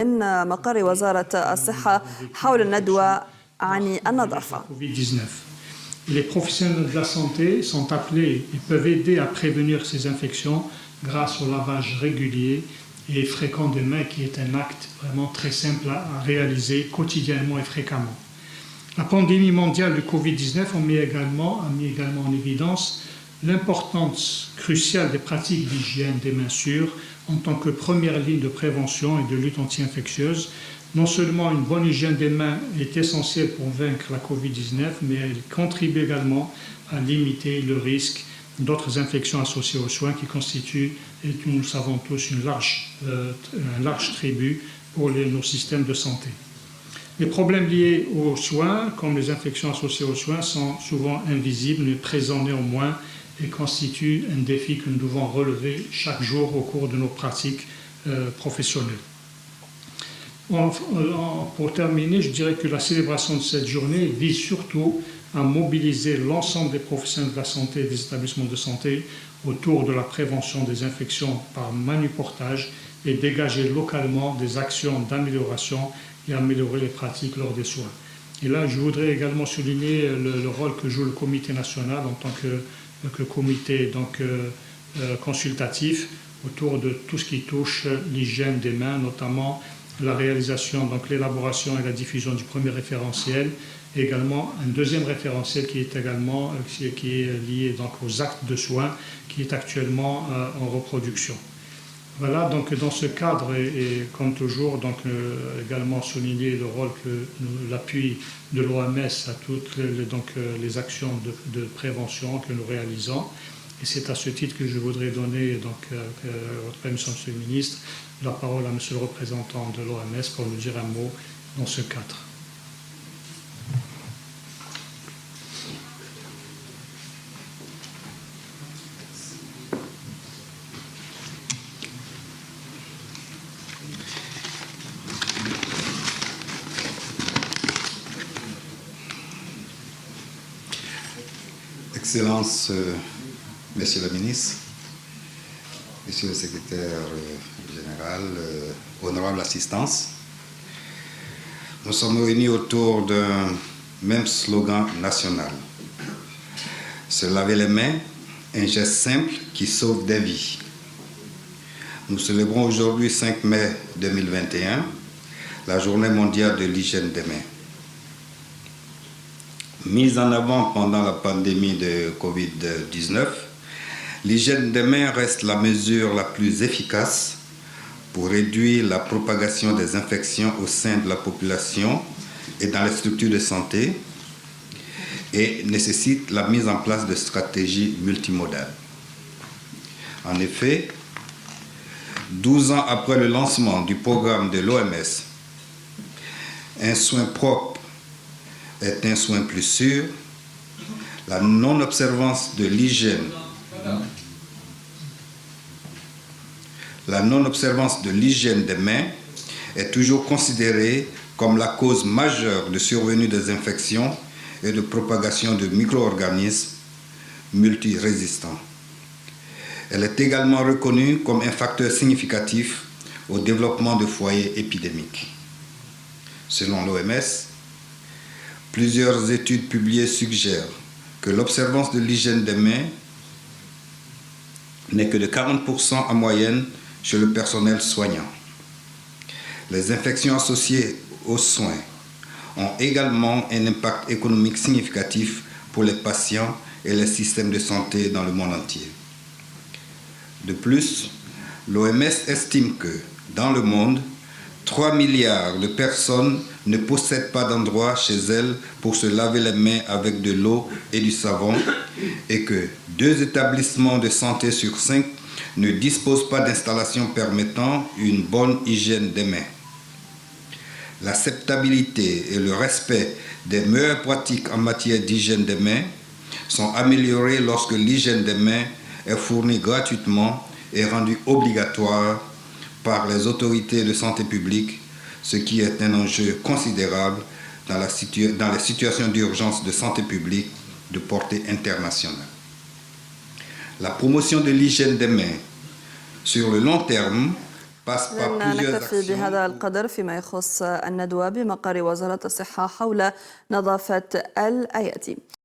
من مقر وزارة الصحة حول الندوة عن النظافة. Les professionnels de la santé sont appelés et peuvent aider à prévenir ces infections grâce au lavage régulier et fréquent des mains, qui est un acte vraiment très simple à réaliser quotidiennement et fréquemment. La pandémie mondiale du Covid-19 a mis également en évidence l'importance cruciale des pratiques d'hygiène des mains sûres en tant que première ligne de prévention et de lutte anti-infectieuse. Non seulement une bonne hygiène des mains est essentielle pour vaincre la Covid-19, mais elle contribue également à limiter le risque d'autres infections associées aux soins qui constituent, et nous le savons tous, un large tribut pour nos systèmes de santé. Les problèmes liés aux soins, comme les infections associées aux soins, sont souvent invisibles, mais présents néanmoins et constituent un défi que nous devons relever chaque jour au cours de nos pratiques professionnelles. Pour terminer, je dirais que la célébration de cette journée vise surtout à mobiliser l'ensemble des professionnels de la santé et des établissements de santé autour de la prévention des infections par manuportage et dégager localement des actions d'amélioration et améliorer les pratiques lors des soins. Et là, je voudrais également souligner le rôle que joue le comité national en tant que comité consultatif autour de tout ce qui touche l'hygiène des mains, notamment la réalisation, l'élaboration et la diffusion du premier référentiel, et également un deuxième référentiel qui est lié aux actes de soins, qui est actuellement en reproduction. Voilà, donc dans ce cadre, et comme toujours, également souligner le rôle l'appui de l'OMS à toutes les actions de prévention que nous réalisons. Et c'est à ce titre que je voudrais donner, votre permission, Monsieur le Ministre, la parole à Monsieur le représentant de l'OMS pour nous dire un mot dans ce cadre. Excellences, Monsieur le Ministre, Monsieur le Secrétaire Général, honorable assistance, nous sommes réunis autour d'un même slogan national. Se laver les mains, un geste simple qui sauve des vies. Nous célébrons aujourd'hui 5 mai 2021, la journée mondiale de l'hygiène des mains. Mise en avant pendant la pandémie de Covid-19, l'hygiène des mains reste la mesure la plus efficace pour réduire la propagation des infections au sein de la population et dans les structures de santé et nécessite la mise en place de stratégies multimodales. En effet, 12 ans après le lancement du programme de l'OMS, un soin propre est un soin plus sûr, la non-observance de l'hygiène des mains est toujours considérée comme la cause majeure de survenue des infections et de propagation de micro-organismes multirésistants. Elle est également reconnue comme un facteur significatif au développement de foyers épidémiques. Selon l'OMS, plusieurs études publiées suggèrent que l'observance de l'hygiène des mains n'est que de 40% en moyenne chez le personnel soignant. Les infections associées aux soins ont également un impact économique significatif pour les patients et les systèmes de santé dans le monde entier. De plus, l'OMS estime que, dans le monde, 3 milliards de personnes ne possèdent pas d'endroit chez elles pour se laver les mains avec de l'eau et du savon et que 2 établissements de santé sur 5 ne disposent pas d'installations permettant une bonne hygiène des mains. L'acceptabilité et le respect des meilleures pratiques en matière d'hygiène des mains sont améliorés lorsque l'hygiène des mains est fournie gratuitement et rendue obligatoire par les autorités de santé publique, ce qui est un enjeu considérable dans les situations d'urgence de santé publique de portée internationale. La promotion de l'hygiène des mains sur le long terme passe par لن plusieurs نكتفي actions. بهذا القدر فيما يخص الندوة بمقر وزارة الصحة حول نظافة الأيادي.